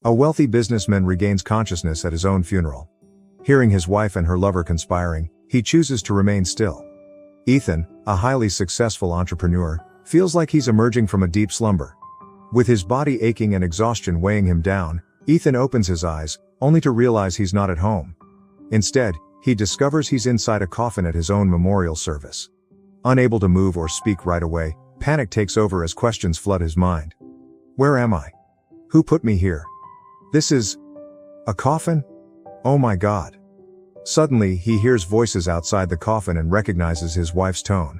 A wealthy businessman regains consciousness at his own funeral. Hearing his wife and her lover conspiring, he chooses to remain still. Ethan, a highly successful entrepreneur, feels like he's emerging from a deep slumber. With his body aching and exhaustion weighing him down, Ethan opens his eyes, only to realize he's not at home. Instead, he discovers he's inside a coffin at his own memorial service. Unable to move or speak right away, panic takes over as questions flood his mind. Where am I? Who put me here? This is a coffin? Oh my God. Suddenly, he hears voices outside the coffin and recognizes his wife's tone.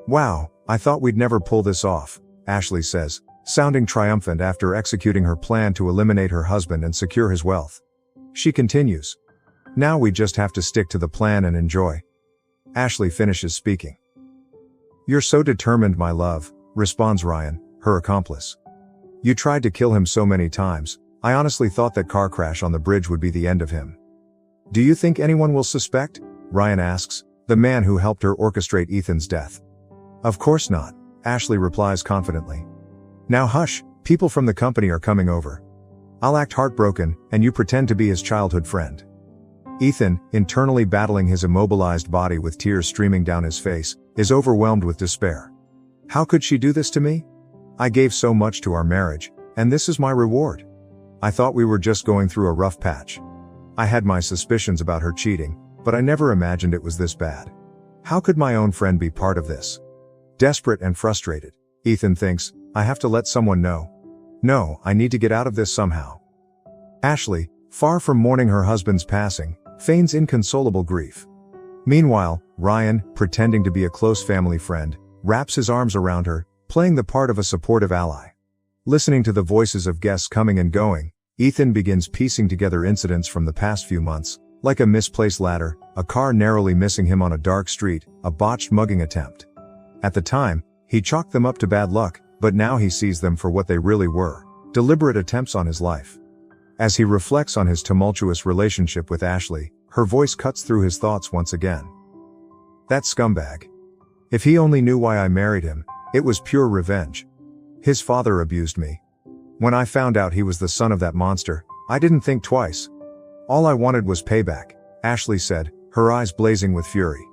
Wow, I thought we'd never pull this off, Ashley says, sounding triumphant after executing her plan to eliminate her husband and secure his wealth. She continues. Now we just have to stick to the plan and enjoy. Ashley finishes speaking. You're so determined, my love, responds Ryan, her accomplice. You tried to kill him so many times, I honestly thought that car crash on the bridge would be the end of him. Do you think anyone will suspect? Ryan asks, the man who helped her orchestrate Ethan's death. Of course not, Ashley replies confidently. Now hush, people from the company are coming over. I'll act heartbroken, and you pretend to be his childhood friend. Ethan, internally battling his immobilized body with tears streaming down his face, is overwhelmed with despair. How could she do this to me? I gave so much to our marriage, and this is my reward. I thought we were just going through a rough patch. I had my suspicions about her cheating, but I never imagined it was this bad. How could my own friend be part of this? Desperate and frustrated, Ethan thinks, I have to let someone know. No, I need to get out of this somehow. Ashley, far from mourning her husband's passing, feigns inconsolable grief. Meanwhile, Ryan, pretending to be a close family friend, wraps his arms around her, playing the part of a supportive ally. Listening to the voices of guests coming and going, Ethan begins piecing together incidents from the past few months, like a misplaced ladder, a car narrowly missing him on a dark street, a botched mugging attempt. At the time, he chalked them up to bad luck, but now he sees them for what they really were, deliberate attempts on his life. As he reflects on his tumultuous relationship with Ashley, her voice cuts through his thoughts once again. That scumbag. If he only knew why I married him, it was pure revenge. His father abused me. When I found out he was the son of that monster, I didn't think twice. All I wanted was payback, Ashley said, her eyes blazing with fury.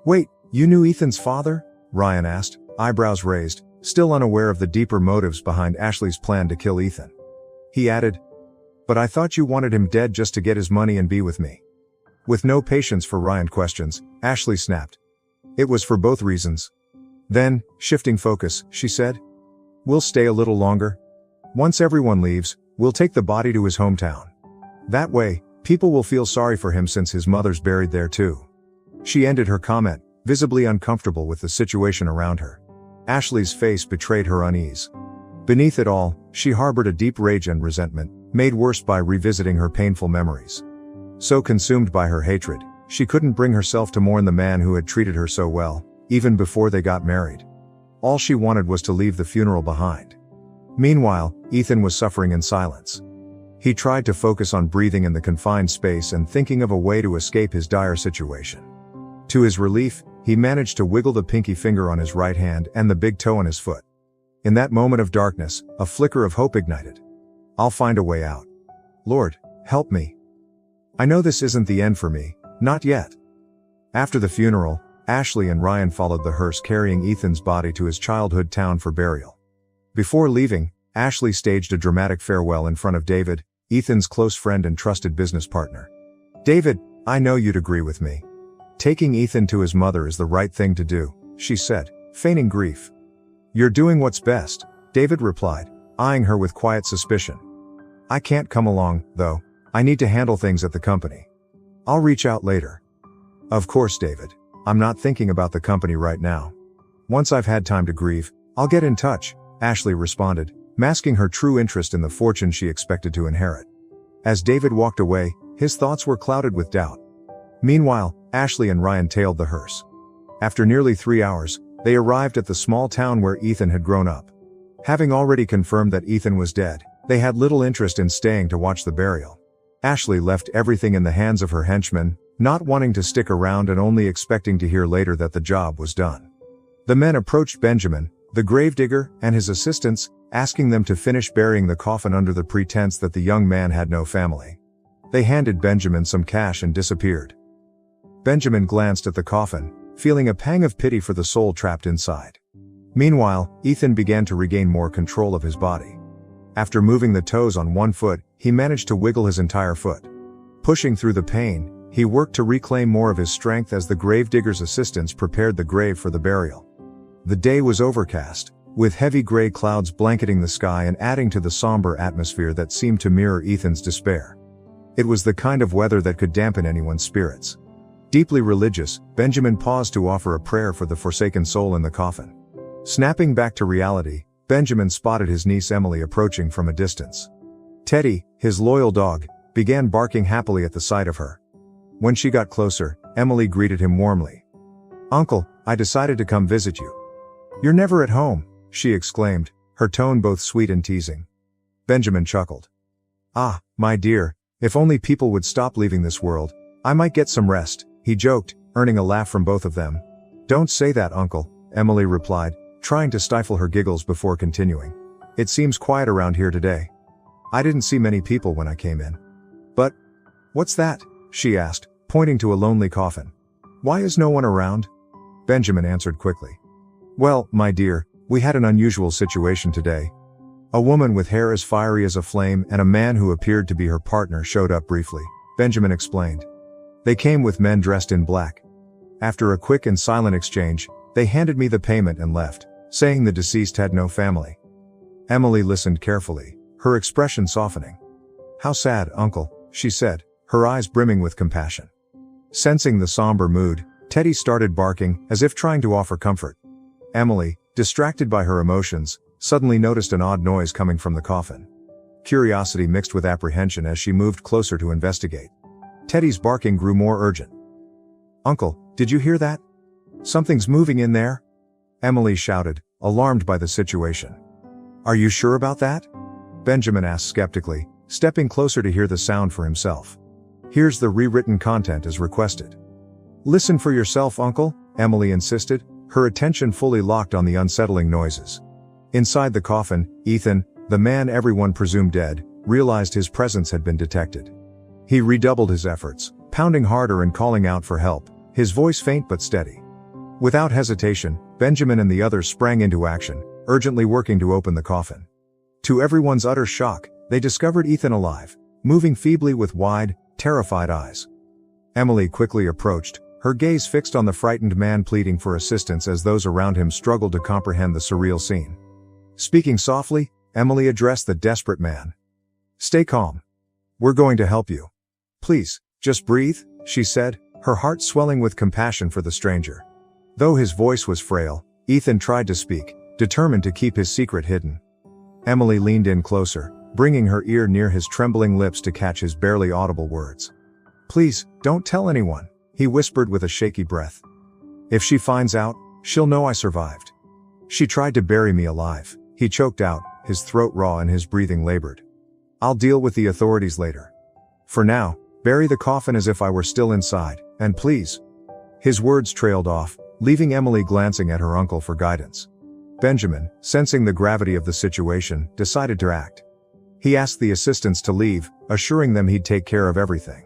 Wait, you knew Ethan's father? Ryan asked, eyebrows raised, still unaware of the deeper motives behind Ashley's plan to kill Ethan. He added, but I thought you wanted him dead just to get his money and be with me. With no patience for Ryan questions, Ashley snapped. It was for both reasons. Then, shifting focus, she said, we'll stay a little longer. Once everyone leaves, we'll take the body to his hometown. That way, people will feel sorry for him since his mother's buried there too. She ended her comment, visibly uncomfortable with the situation around her. Ashley's face betrayed her unease. Beneath it all, she harbored a deep rage and resentment, made worse by revisiting her painful memories. So consumed by her hatred, she couldn't bring herself to mourn the man who had treated her so well, even before they got married. All she wanted was to leave the funeral behind. Meanwhile, Ethan was suffering in silence. He tried to focus on breathing in the confined space and thinking of a way to escape his dire situation. To his relief, he managed to wiggle the pinky finger on his right hand and the big toe on his foot. In that moment of darkness, a flicker of hope ignited. I'll find a way out. Lord, help me. I know this isn't the end for me, not yet. After the funeral, Ashley and Ryan followed the hearse carrying Ethan's body to his childhood town for burial. Before leaving, Ashley staged a dramatic farewell in front of David, Ethan's close friend and trusted business partner. David, I know you'd agree with me. Taking Ethan to his mother is the right thing to do, she said, feigning grief. You're doing what's best, David replied, eyeing her with quiet suspicion. I can't come along, though. I need to handle things at the company. I'll reach out later. Of course, David. I'm not thinking about the company right now. Once I've had time to grieve, I'll get in touch, Ashley responded, masking her true interest in the fortune she expected to inherit. As David walked away, his thoughts were clouded with doubt. Meanwhile, Ashley and Ryan tailed the hearse. After nearly 3 hours, they arrived at the small town where Ethan had grown up. Having already confirmed that Ethan was dead, they had little interest in staying to watch the burial. Ashley left everything in the hands of her henchmen, not wanting to stick around and only expecting to hear later that the job was done. The men approached Benjamin, the gravedigger, and his assistants, asking them to finish burying the coffin under the pretense that the young man had no family. They handed Benjamin some cash and disappeared. Benjamin glanced at the coffin, feeling a pang of pity for the soul trapped inside. Meanwhile, Ethan began to regain more control of his body. After moving the toes on one foot, he managed to wiggle his entire foot. Pushing through the pain, he worked to reclaim more of his strength as the gravedigger's assistants prepared the grave for the burial. The day was overcast, with heavy gray clouds blanketing the sky and adding to the somber atmosphere that seemed to mirror Ethan's despair. It was the kind of weather that could dampen anyone's spirits. Deeply religious, Benjamin paused to offer a prayer for the forsaken soul in the coffin. Snapping back to reality, Benjamin spotted his niece Emily approaching from a distance. Teddy, his loyal dog, began barking happily at the sight of her. When she got closer, Emily greeted him warmly. "Uncle, I decided to come visit you." "You're never at home," she exclaimed, her tone both sweet and teasing. Benjamin chuckled. "Ah, my dear, if only people would stop leaving this world, I might get some rest," he joked, earning a laugh from both of them. "Don't say that, Uncle," Emily replied, trying to stifle her giggles before continuing. "It seems quiet around here today. I didn't see many people when I came in." "But, what's that?" she asked, pointing to a lonely coffin. "Why is no one around?" Benjamin answered quickly. "Well, my dear, we had an unusual situation today. A woman with hair as fiery as a flame and a man who appeared to be her partner showed up briefly," Benjamin explained. "They came with men dressed in black. After a quick and silent exchange, they handed me the payment and left, saying the deceased had no family." Emily listened carefully, her expression softening. "How sad, Uncle," she said, her eyes brimming with compassion. Sensing the somber mood, Teddy started barking, as if trying to offer comfort. Emily, distracted by her emotions, suddenly noticed an odd noise coming from the coffin. Curiosity mixed with apprehension as she moved closer to investigate. Teddy's barking grew more urgent. "Uncle, did you hear that? Something's moving in there," Emily shouted, alarmed by the situation. "Are you sure about that?" Benjamin asked skeptically, stepping closer to hear the sound for himself. "Here's the rewritten content as requested." "Listen for yourself, Uncle," Emily insisted, her attention fully locked on the unsettling noises. Inside the coffin, Ethan, the man everyone presumed dead, realized his presence had been detected. He redoubled his efforts, pounding harder and calling out for help, his voice faint but steady. Without hesitation, Benjamin and the others sprang into action, urgently working to open the coffin. To everyone's utter shock, they discovered Ethan alive, moving feebly with wide, terrified eyes. Emily quickly approached, her gaze fixed on the frightened man pleading for assistance as those around him struggled to comprehend the surreal scene. Speaking softly, Emily addressed the desperate man. "Stay calm. We're going to help you. Please, just breathe," she said, her heart swelling with compassion for the stranger. Though his voice was frail, Ethan tried to speak, determined to keep his secret hidden. Emily leaned in closer, bringing her ear near his trembling lips to catch his barely audible words. "Please, don't tell anyone," he whispered with a shaky breath. "If she finds out, she'll know I survived. She tried to bury me alive," he choked out, his throat raw and his breathing labored. "I'll deal with the authorities later. For now, bury the coffin as if I were still inside, and please." His words trailed off, leaving Emily glancing at her uncle for guidance. Benjamin, sensing the gravity of the situation, decided to act. He asked the assistants to leave, assuring them he'd take care of everything.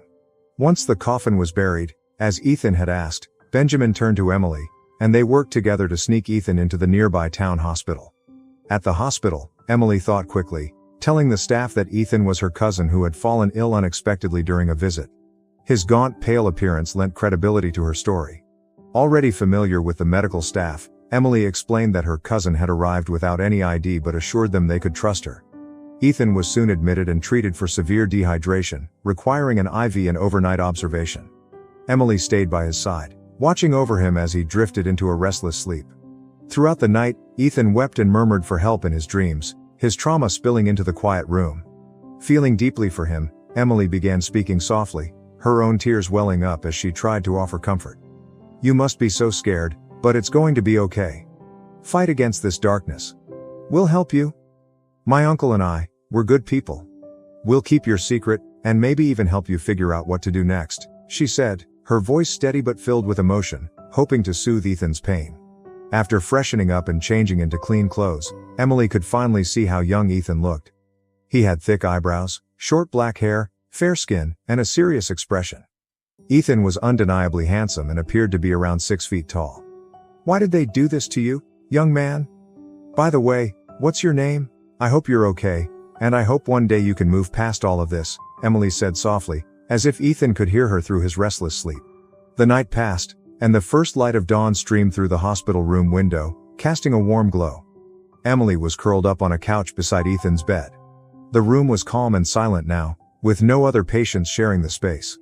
Once the coffin was buried, as Ethan had asked, Benjamin turned to Emily, and they worked together to sneak Ethan into the nearby town hospital. At the hospital, Emily thought quickly, telling the staff that Ethan was her cousin who had fallen ill unexpectedly during a visit. His gaunt, pale appearance lent credibility to her story. Already familiar with the medical staff, Emily explained that her cousin had arrived without any ID but assured them they could trust her. Ethan was soon admitted and treated for severe dehydration, requiring an IV and overnight observation. Emily stayed by his side, watching over him as he drifted into a restless sleep. Throughout the night, Ethan wept and murmured for help in his dreams, his trauma spilling into the quiet room. Feeling deeply for him, Emily began speaking softly, her own tears welling up as she tried to offer comfort. "You must be so scared, but it's going to be okay. Fight against this darkness. We'll help you. My uncle and I, we're good people. We'll keep your secret, and maybe even help you figure out what to do next," she said, her voice steady but filled with emotion, hoping to soothe Ethan's pain. After freshening up and changing into clean clothes, Emily could finally see how young Ethan looked. He had thick eyebrows, short black hair, fair skin, and a serious expression. Ethan was undeniably handsome and appeared to be around 6 feet tall. "Why did they do this to you, young man? By the way, what's your name? I hope you're okay, and I hope one day you can move past all of this," Emily said softly, as if Ethan could hear her through his restless sleep. The night passed, and the first light of dawn streamed through the hospital room window, casting a warm glow. Emily was curled up on a couch beside Ethan's bed. The room was calm and silent now, with no other patients sharing the space.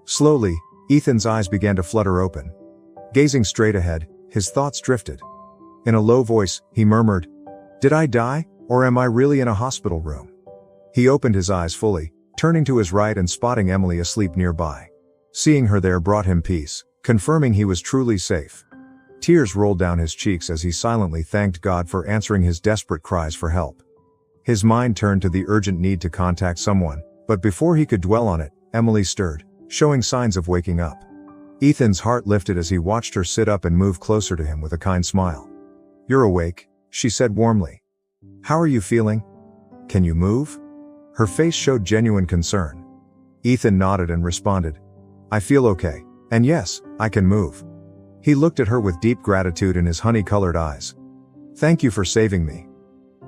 Slowly, Ethan's eyes began to flutter open. Gazing straight ahead, his thoughts drifted. In a low voice, he murmured, "Did I die, or am I really in a hospital room?" He opened his eyes fully, turning to his right and spotting Emily asleep nearby. Seeing her there brought him peace, confirming he was truly safe. Tears rolled down his cheeks as he silently thanked God for answering his desperate cries for help. His mind turned to the urgent need to contact someone, but before he could dwell on it, Emily stirred, showing signs of waking up. Ethan's heart lifted as he watched her sit up and move closer to him with a kind smile. "You're awake," she said warmly. "How are you feeling? Can you move?" Her face showed genuine concern. Ethan nodded and responded, "I feel okay, and yes, I can move." He looked at her with deep gratitude in his honey-colored eyes. "Thank you for saving me.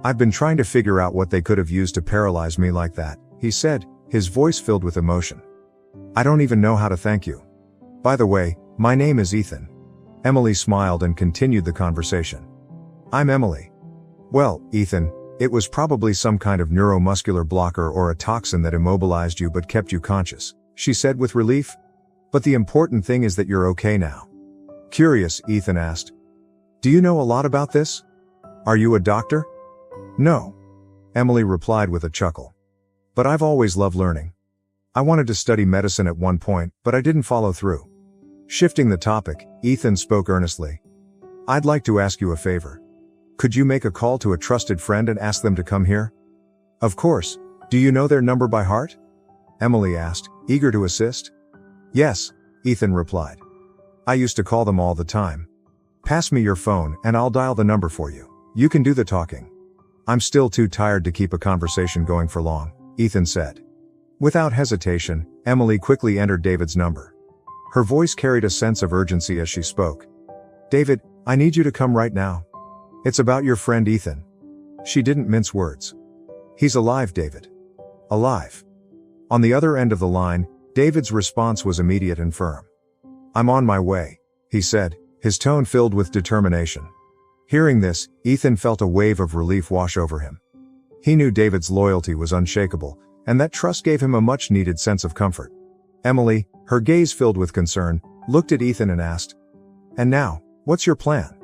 I've been trying to figure out what they could have used to paralyze me like that," he said, his voice filled with emotion. "I don't even know how to thank you. By the way, my name is Ethan." Emily smiled and continued the conversation. "I'm Emily." "Well, Ethan, it was probably some kind of neuromuscular blocker or a toxin that immobilized you but kept you conscious," she said with relief. "But the important thing is that you're okay now." Curious, Ethan asked, "Do you know a lot about this? Are you a doctor?" "No," Emily replied with a chuckle. "But I've always loved learning. I wanted to study medicine at one point, but I didn't follow through." Shifting the topic, Ethan spoke earnestly. "I'd like to ask you a favor. Could you make a call to a trusted friend and ask them to come here?" "Of course. Do you know their number by heart?" Emily asked, eager to assist. "Yes," Ethan replied. "I used to call them all the time. Pass me your phone and I'll dial the number for you. You can do the talking." "I'm still too tired to keep a conversation going for long," Ethan said. Without hesitation, Emily quickly entered David's number. Her voice carried a sense of urgency as she spoke. "David, I need you to come right now. It's about your friend Ethan." She didn't mince words. "He's alive, David. Alive." On the other end of the line, David's response was immediate and firm. "I'm on my way," he said, his tone filled with determination. Hearing this, Ethan felt a wave of relief wash over him. He knew David's loyalty was unshakable, and that trust gave him a much-needed sense of comfort. Emily, her gaze filled with concern, looked at Ethan and asked, "And now, what's your plan?"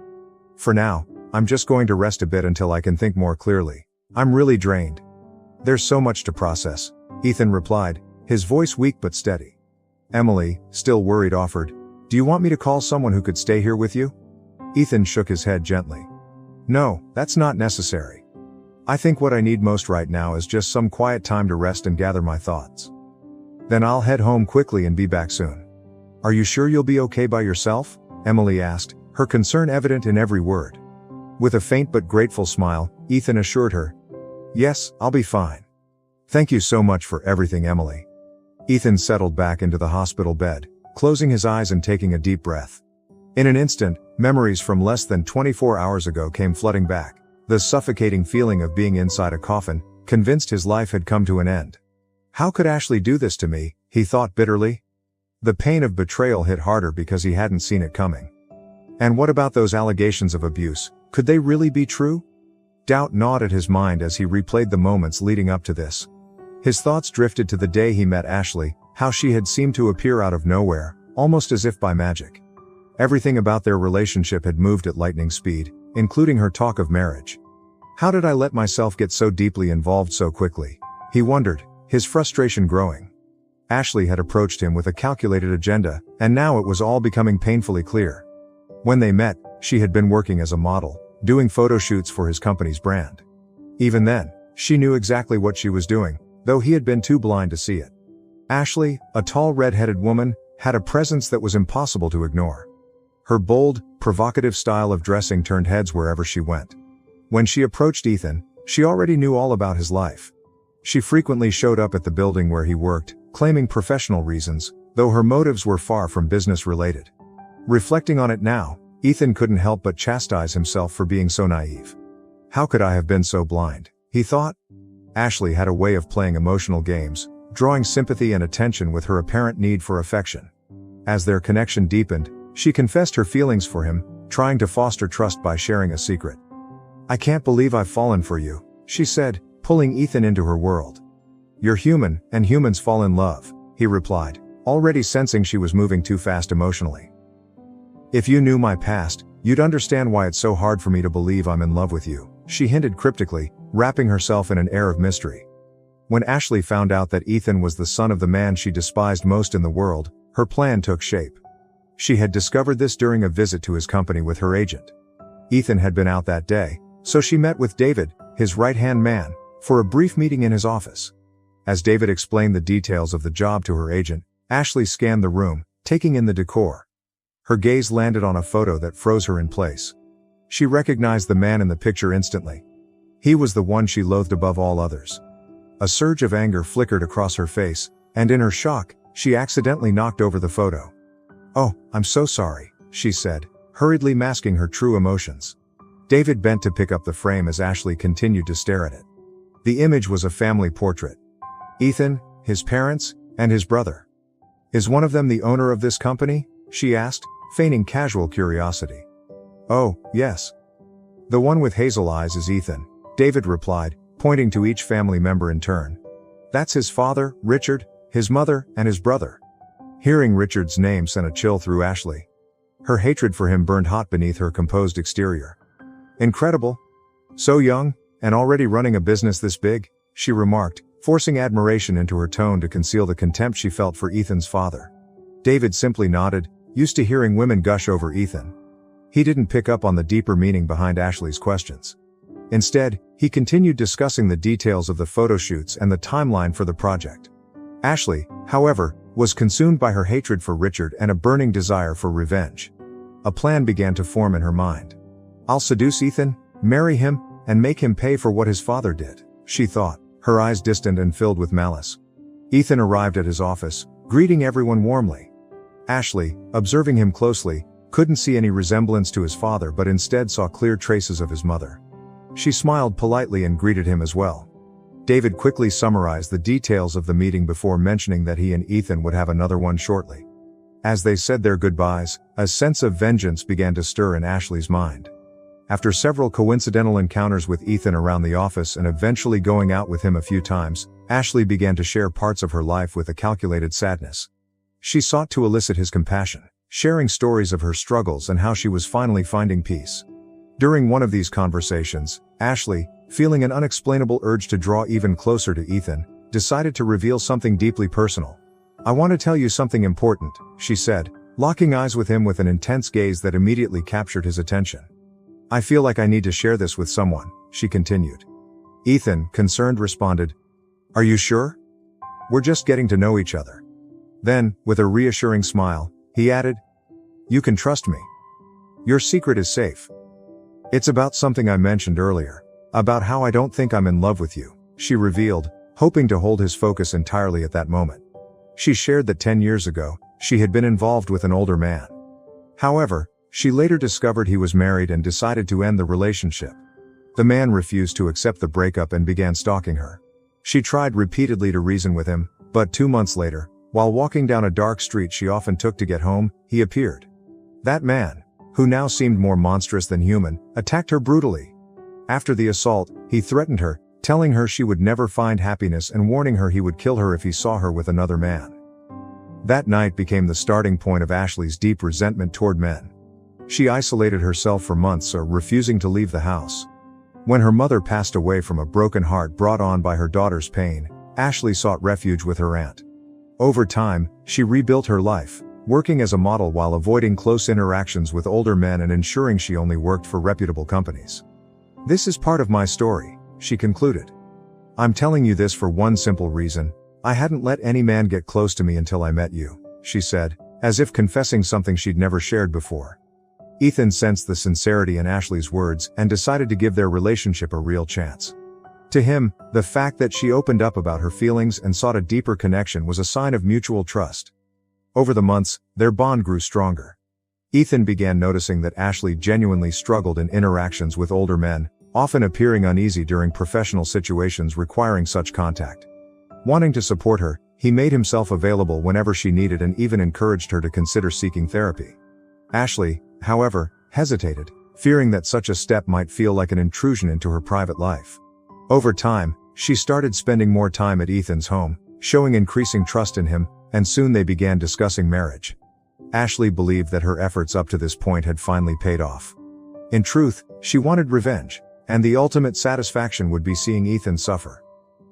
"For now, I'm just going to rest a bit until I can think more clearly. I'm really drained." "There's so much to process," Ethan replied, his voice weak but steady. Emily, still worried, offered, "Do you want me to call someone who could stay here with you?" Ethan shook his head gently. "No, that's not necessary. I think what I need most right now is just some quiet time to rest and gather my thoughts. Then I'll head home quickly and be back soon." "Are you sure you'll be okay by yourself?" Emily asked, her concern evident in every word. With a faint but grateful smile, Ethan assured her, "Yes, I'll be fine. Thank you so much for everything, Emily." Ethan settled back into the hospital bed, closing his eyes and taking a deep breath. In an instant, memories from less than 24 hours ago came flooding back. The suffocating feeling of being inside a coffin, convinced his life had come to an end. "How could Ashley do this to me?" he thought bitterly. The pain of betrayal hit harder because he hadn't seen it coming. And what about those allegations of abuse? Could they really be true? Doubt gnawed at his mind as he replayed the moments leading up to this. His thoughts drifted to the day he met Ashley, how she had seemed to appear out of nowhere, almost as if by magic. Everything about their relationship had moved at lightning speed, including her talk of marriage. How did I let myself get so deeply involved so quickly? He wondered, his frustration growing. Ashley had approached him with a calculated agenda, and now it was all becoming painfully clear. When they met, she had been working as a model, doing photo shoots for his company's brand. Even then, she knew exactly what she was doing, though he had been too blind to see it. Ashley, a tall red-headed woman, had a presence that was impossible to ignore. Her bold, provocative style of dressing turned heads wherever she went. When she approached Ethan, she already knew all about his life. She frequently showed up at the building where he worked, claiming professional reasons, though her motives were far from business-related. Reflecting on it now, Ethan couldn't help but chastise himself for being so naive. How could I have been so blind, he thought. Ashley had a way of playing emotional games, drawing sympathy and attention with her apparent need for affection. As their connection deepened, she confessed her feelings for him, trying to foster trust by sharing a secret. "I can't believe I've fallen for you," she said, pulling Ethan into her world. "You're human, and humans fall in love," he replied, already sensing she was moving too fast emotionally. "If you knew my past, you'd understand why it's so hard for me to believe I'm in love with you," she hinted cryptically, wrapping herself in an air of mystery. When Ashley found out that Ethan was the son of the man she despised most in the world, her plan took shape. She had discovered this during a visit to his company with her agent. Ethan had been out that day, so she met with David, his right-hand man, for a brief meeting in his office. As David explained the details of the job to her agent, Ashley scanned the room, taking in the decor. Her gaze landed on a photo that froze her in place. She recognized the man in the picture instantly. He was the one she loathed above all others. A surge of anger flickered across her face, and in her shock, she accidentally knocked over the photo. "Oh, I'm so sorry," she said, hurriedly masking her true emotions. David bent to pick up the frame as Ashley continued to stare at it. The image was a family portrait. Ethan, his parents, and his brother. "Is one of them the owner of this company?" she asked, feigning casual curiosity. "Oh, yes. The one with hazel eyes is Ethan," David replied, pointing to each family member in turn. "That's his father, Richard, his mother, and his brother." Hearing Richard's name sent a chill through Ashley. Her hatred for him burned hot beneath her composed exterior. "Incredible. So young, and already running a business this big," she remarked, forcing admiration into her tone to conceal the contempt she felt for Ethan's father. David simply nodded, used to hearing women gush over Ethan. He didn't pick up on the deeper meaning behind Ashley's questions. Instead, he continued discussing the details of the photo shoots and the timeline for the project. Ashley, however, was consumed by her hatred for Richard and a burning desire for revenge. A plan began to form in her mind. "I'll seduce Ethan, marry him, and make him pay for what his father did," she thought, her eyes distant and filled with malice. Ethan arrived at his office, greeting everyone warmly. Ashley, observing him closely, couldn't see any resemblance to his father but instead saw clear traces of his mother. She smiled politely and greeted him as well. David quickly summarized the details of the meeting before mentioning that he and Ethan would have another one shortly. As they said their goodbyes, a sense of vengeance began to stir in Ashley's mind. After several coincidental encounters with Ethan around the office and eventually going out with him a few times, Ashley began to share parts of her life with a calculated sadness. She sought to elicit his compassion, sharing stories of her struggles and how she was finally finding peace. During one of these conversations, Ashley, feeling an unexplainable urge to draw even closer to Ethan, decided to reveal something deeply personal. "I want to tell you something important," she said, locking eyes with him with an intense gaze that immediately captured his attention. "I feel like I need to share this with someone," she continued. Ethan, concerned, responded, "Are you sure? We're just getting to know each other." Then, with a reassuring smile, he added, "You can trust me. Your secret is safe." "It's about something I mentioned earlier. About how I don't think I'm in love with you," she revealed, hoping to hold his focus entirely at that moment. She shared that 10 years ago, she had been involved with an older man. However, she later discovered he was married and decided to end the relationship. The man refused to accept the breakup and began stalking her. She tried repeatedly to reason with him, but 2 months later, while walking down a dark street she often took to get home, he appeared. That man, who now seemed more monstrous than human, attacked her brutally. After the assault, he threatened her, telling her she would never find happiness and warning her he would kill her if he saw her with another man. That night became the starting point of Ashley's deep resentment toward men. She isolated herself for months, refusing to leave the house. When her mother passed away from a broken heart brought on by her daughter's pain, Ashley sought refuge with her aunt. Over time, she rebuilt her life, working as a model while avoiding close interactions with older men and ensuring she only worked for reputable companies. "This is part of my story," she concluded. "I'm telling you this for one simple reason. I hadn't let any man get close to me until I met you," she said, as if confessing something she'd never shared before. Ethan sensed the sincerity in Ashley's words and decided to give their relationship a real chance. To him, the fact that she opened up about her feelings and sought a deeper connection was a sign of mutual trust. Over the months, their bond grew stronger. Ethan began noticing that Ashley genuinely struggled in interactions with older men, often appearing uneasy during professional situations requiring such contact. Wanting to support her, he made himself available whenever she needed and even encouraged her to consider seeking therapy. Ashley, however, hesitated, fearing that such a step might feel like an intrusion into her private life. Over time, she started spending more time at Ethan's home, showing increasing trust in him, and soon they began discussing marriage. Ashley believed that her efforts up to this point had finally paid off. In truth, she wanted revenge, and the ultimate satisfaction would be seeing Ethan suffer.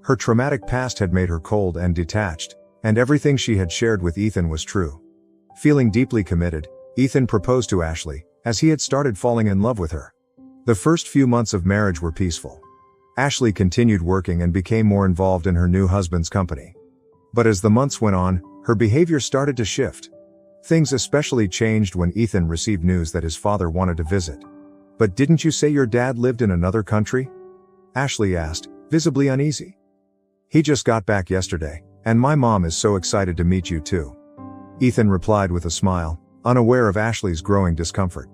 Her traumatic past had made her cold and detached, and everything she had shared with Ethan was true. Feeling deeply committed, Ethan proposed to Ashley, as he had started falling in love with her. The first few months of marriage were peaceful. Ashley continued working and became more involved in her new husband's company. But as the months went on, her behavior started to shift. Things especially changed when Ethan received news that his father wanted to visit. "But didn't you say your dad lived in another country?" Ashley asked, visibly uneasy. "He just got back yesterday, and my mom is so excited to meet you too." Ethan replied with a smile, unaware of Ashley's growing discomfort.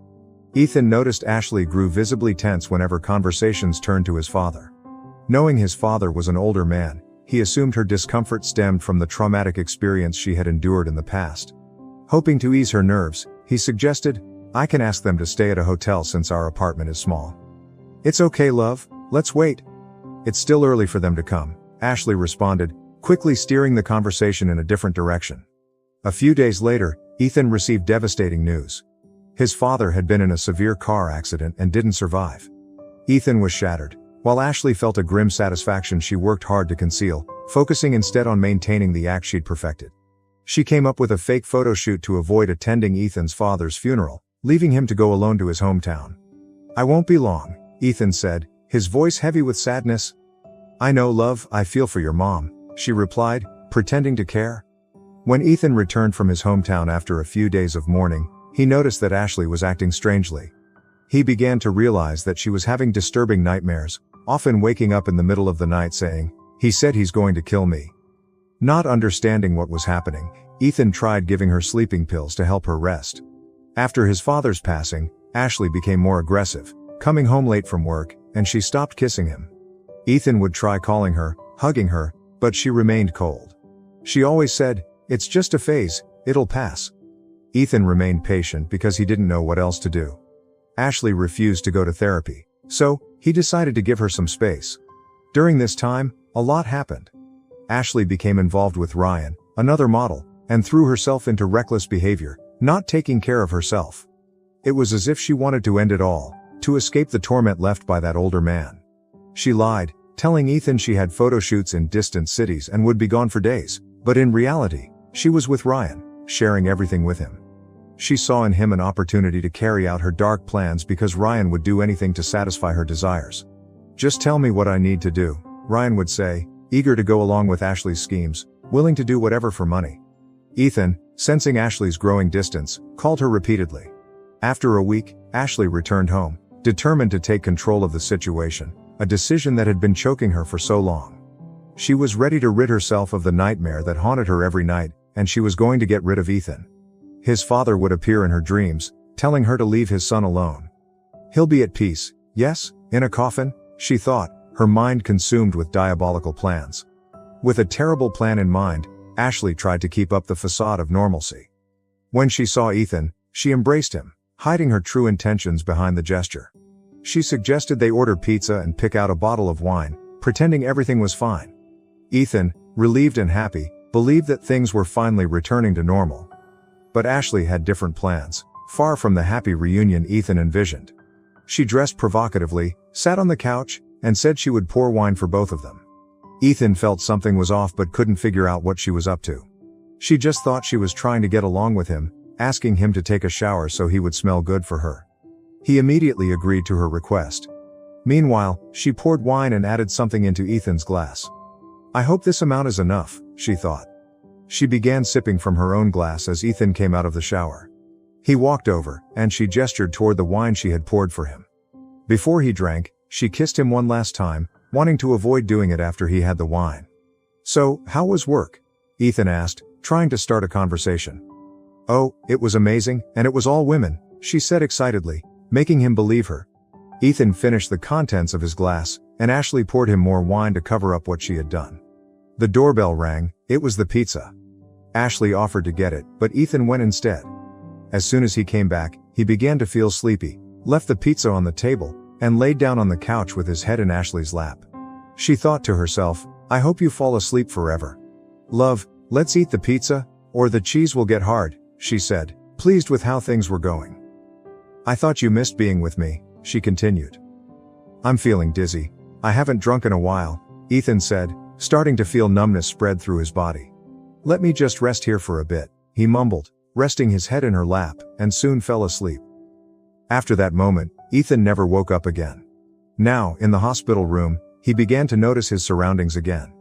Ethan noticed Ashley grew visibly tense whenever conversations turned to his father. Knowing his father was an older man, he assumed her discomfort stemmed from the traumatic experience she had endured in the past. Hoping to ease her nerves, he suggested, "I can ask them to stay at a hotel since our apartment is small." "It's okay, love, let's wait. It's still early for them to come," Ashley responded, quickly steering the conversation in a different direction. A few days later, Ethan received devastating news. His father had been in a severe car accident and didn't survive. Ethan was shattered, while Ashley felt a grim satisfaction she worked hard to conceal, focusing instead on maintaining the act she'd perfected. She came up with a fake photo shoot to avoid attending Ethan's father's funeral, leaving him to go alone to his hometown. "I won't be long," Ethan said, his voice heavy with sadness. "I know, love, I feel for your mom," she replied, pretending to care. When Ethan returned from his hometown after a few days of mourning, he noticed that Ashley was acting strangely. He began to realize that she was having disturbing nightmares, often waking up in the middle of the night saying, "He said he's going to kill me." Not understanding what was happening, Ethan tried giving her sleeping pills to help her rest. After his father's passing, Ashley became more aggressive, coming home late from work, and she stopped kissing him. Ethan would try calling her, hugging her, but she remained cold. She always said, "It's just a phase, it'll pass." Ethan remained patient because he didn't know what else to do. Ashley refused to go to therapy, so he decided to give her some space. During this time, a lot happened. Ashley became involved with Ryan, another model, and threw herself into reckless behavior, not taking care of herself. It was as if she wanted to end it all, to escape the torment left by that older man. She lied, telling Ethan she had photo shoots in distant cities and would be gone for days, but in reality, she was with Ryan, sharing everything with him. She saw in him an opportunity to carry out her dark plans because Ryan would do anything to satisfy her desires. "Just tell me what I need to do," Ryan would say, eager to go along with Ashley's schemes, willing to do whatever for money. Ethan, sensing Ashley's growing distance, called her repeatedly. After a week, Ashley returned home, determined to take control of the situation, a decision that had been choking her for so long. She was ready to rid herself of the nightmare that haunted her every night, and she was going to get rid of Ethan. His father would appear in her dreams, telling her to leave his son alone. "He'll be at peace, yes, in a coffin," she thought, her mind consumed with diabolical plans. With a terrible plan in mind, Ashley tried to keep up the facade of normalcy. When she saw Ethan, she embraced him, hiding her true intentions behind the gesture. She suggested they order pizza and pick out a bottle of wine, pretending everything was fine. Ethan, relieved and happy, believed that things were finally returning to normal. But Ashley had different plans, far from the happy reunion Ethan envisioned. She dressed provocatively, sat on the couch, and said she would pour wine for both of them. Ethan felt something was off but couldn't figure out what she was up to. She just thought she was trying to get along with him, asking him to take a shower so he would smell good for her. He immediately agreed to her request. Meanwhile, she poured wine and added something into Ethan's glass. "I hope this amount is enough," she thought. She began sipping from her own glass as Ethan came out of the shower. He walked over, and she gestured toward the wine she had poured for him. Before he drank, she kissed him one last time, wanting to avoid doing it after he had the wine. "So, how was work?" Ethan asked, trying to start a conversation. "Oh, it was amazing, and it was all women," she said excitedly, making him believe her. Ethan finished the contents of his glass, and Ashley poured him more wine to cover up what she had done. The doorbell rang. It was the pizza. Ashley offered to get it, but Ethan went instead. As soon as he came back, he began to feel sleepy, left the pizza on the table, and laid down on the couch with his head in Ashley's lap. She thought to herself, "I hope you fall asleep forever. Love, let's eat the pizza, or the cheese will get hard," she said, pleased with how things were going. "I thought you missed being with me," she continued. "I'm feeling dizzy. I haven't drunk in a while," Ethan said, starting to feel numbness spread through his body. "Let me just rest here for a bit," he mumbled, resting his head in her lap, and soon fell asleep. After that moment, Ethan never woke up again. Now, in the hospital room, he began to notice his surroundings again.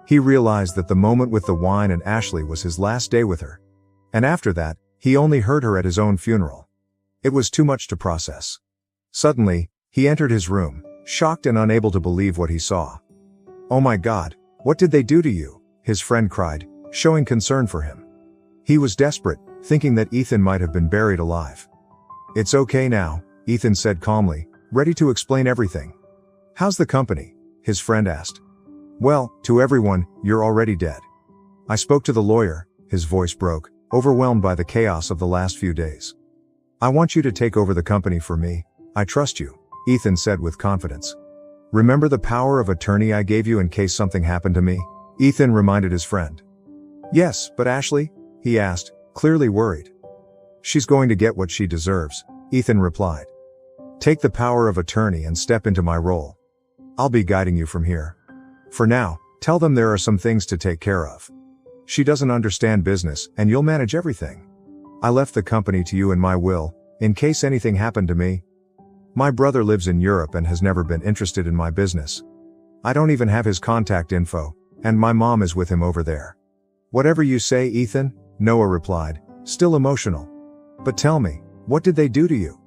He realized that the moment with the wine and Ashley was his last day with her. And after that, he only heard her at his own funeral. It was too much to process. Suddenly, he entered his room, shocked and unable to believe what he saw. "Oh my God, what did they do to you?" his friend cried, showing concern for him. He was desperate, thinking that Ethan might have been buried alive. "It's okay now," Ethan said calmly, ready to explain everything. "How's the company?" his friend asked. "Well, to everyone, you're already dead. I spoke to the lawyer," his voice broke, overwhelmed by the chaos of the last few days. "I want you to take over the company for me. I trust you," Ethan said with confidence. "Remember the power of attorney I gave you in case something happened to me?" Ethan reminded his friend. "Yes, but Ashley?" he asked, clearly worried. "She's going to get what she deserves," Ethan replied. "Take the power of attorney and step into my role. I'll be guiding you from here. For now, tell them there are some things to take care of. She doesn't understand business, and you'll manage everything. I left the company to you in my will, in case anything happened to me. My brother lives in Europe and has never been interested in my business. I don't even have his contact info, and my mom is with him over there." "Whatever you say, Ethan," Noah replied, still emotional. "But tell me, what did they do to you?"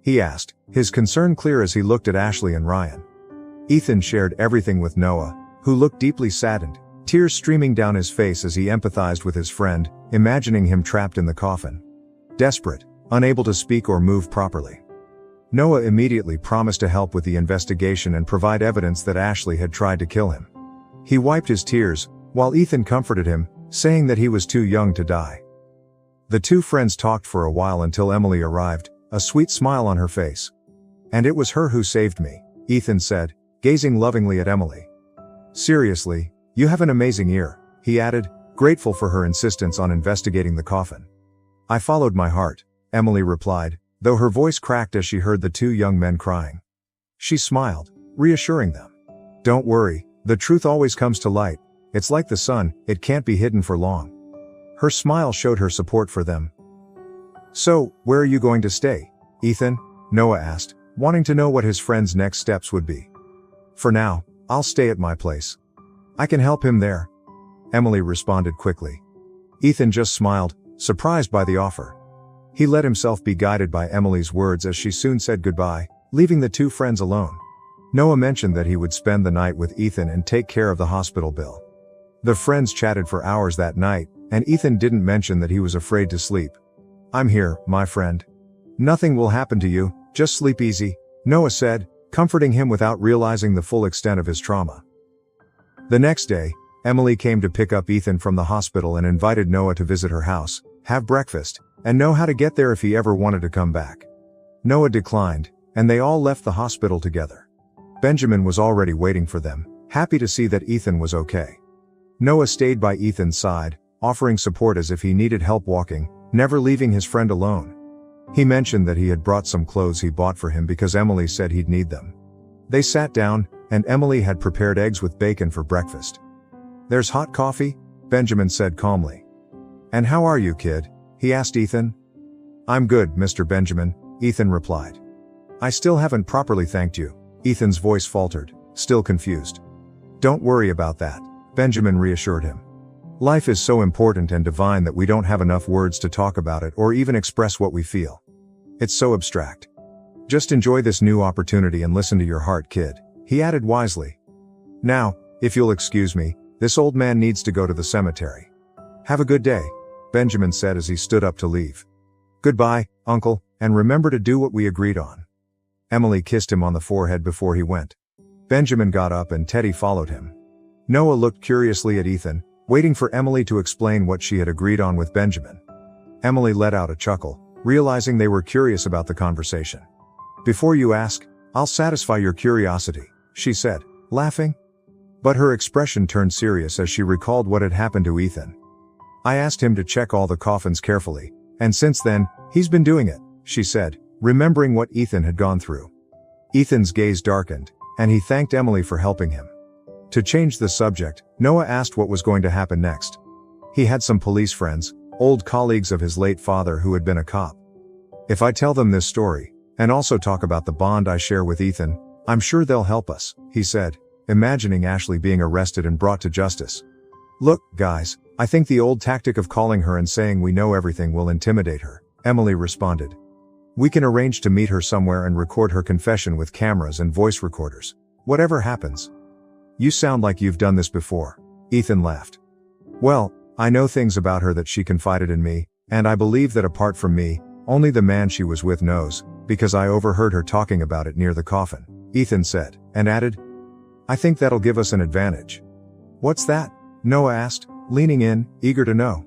he asked, his concern clear as he looked at Ashley and Ryan. Ethan shared everything with Noah, who looked deeply saddened, tears streaming down his face as he empathized with his friend, imagining him trapped in the coffin. Desperate, unable to speak or move properly. Noah immediately promised to help with the investigation and provide evidence that Ashley had tried to kill him. He wiped his tears, while Ethan comforted him, saying that he was too young to die. The two friends talked for a while until Emily arrived, a sweet smile on her face. "And it was her who saved me," Ethan said, gazing lovingly at Emily. "Seriously, you have an amazing ear," he added, grateful for her insistence on investigating the coffin. "I followed my heart," Emily replied, though her voice cracked as she heard the two young men crying. She smiled, reassuring them. "Don't worry, the truth always comes to light. It's like the sun, it can't be hidden for long." Her smile showed her support for them. "So, where are you going to stay, Ethan?" Noah asked, wanting to know what his friend's next steps would be. "For now, I'll stay at my place. I can help him there," Emily responded quickly. Ethan just smiled, surprised by the offer. He let himself be guided by Emily's words as she soon said goodbye, leaving the two friends alone. Noah mentioned that he would spend the night with Ethan and take care of the hospital bill. The friends chatted for hours that night, and Ethan didn't mention that he was afraid to sleep. "I'm here, my friend. Nothing will happen to you, just sleep easy," Noah said, comforting him without realizing the full extent of his trauma. The next day, Emily came to pick up Ethan from the hospital and invited Noah to visit her house, have breakfast, and know how to get there if he ever wanted to come back. Noah declined, and they all left the hospital together. Benjamin was already waiting for them, happy to see that Ethan was okay. Noah stayed by Ethan's side, offering support as if he needed help walking, never leaving his friend alone. He mentioned that he had brought some clothes he bought for him because Emily said he'd need them. They sat down, and Emily had prepared eggs with bacon for breakfast. "There's hot coffee," Benjamin said calmly. "And how are you, kid?" he asked Ethan. "I'm good, Mr. Benjamin," Ethan replied. "I still haven't properly thanked you," Ethan's voice faltered, still confused. "Don't worry about that," Benjamin reassured him. Life is so important and divine that we don't have enough words to talk about it or even express what we feel. It's so abstract. Just enjoy this new opportunity and listen to your heart, kid," he added wisely. "Now, if you'll excuse me, this old man needs to go to the cemetery." "Have a good day," Benjamin said as he stood up to leave. "Goodbye, uncle, and remember to do what we agreed on." Emily kissed him on the forehead before he went. Benjamin got up and Teddy followed him. Noah looked curiously at Ethan, waiting for Emily to explain what she had agreed on with Benjamin. Emily let out a chuckle, realizing they were curious about the conversation. "Before you ask, I'll satisfy your curiosity," she said, laughing. But her expression turned serious as she recalled what had happened to Ethan. "I asked him to check all the coffins carefully, and since then, he's been doing it," she said, remembering what Ethan had gone through. Ethan's gaze darkened, and he thanked Emily for helping him. To change the subject, Noah asked what was going to happen next. He had some police friends, old colleagues of his late father who had been a cop. "If I tell them this story, and also talk about the bond I share with Ethan, I'm sure they'll help us," he said, imagining Ashley being arrested and brought to justice. "Look, guys, I think the old tactic of calling her and saying we know everything will intimidate her," Emily responded. "We can arrange to meet her somewhere and record her confession with cameras and voice recorders. Whatever happens." "You sound like you've done this before," Ethan laughed. "Well, I know things about her that she confided in me, and I believe that apart from me, only the man she was with knows, because I overheard her talking about it near the coffin," Ethan said, and added, "I think that'll give us an advantage." "What's that?" Noah asked, leaning in, eager to know.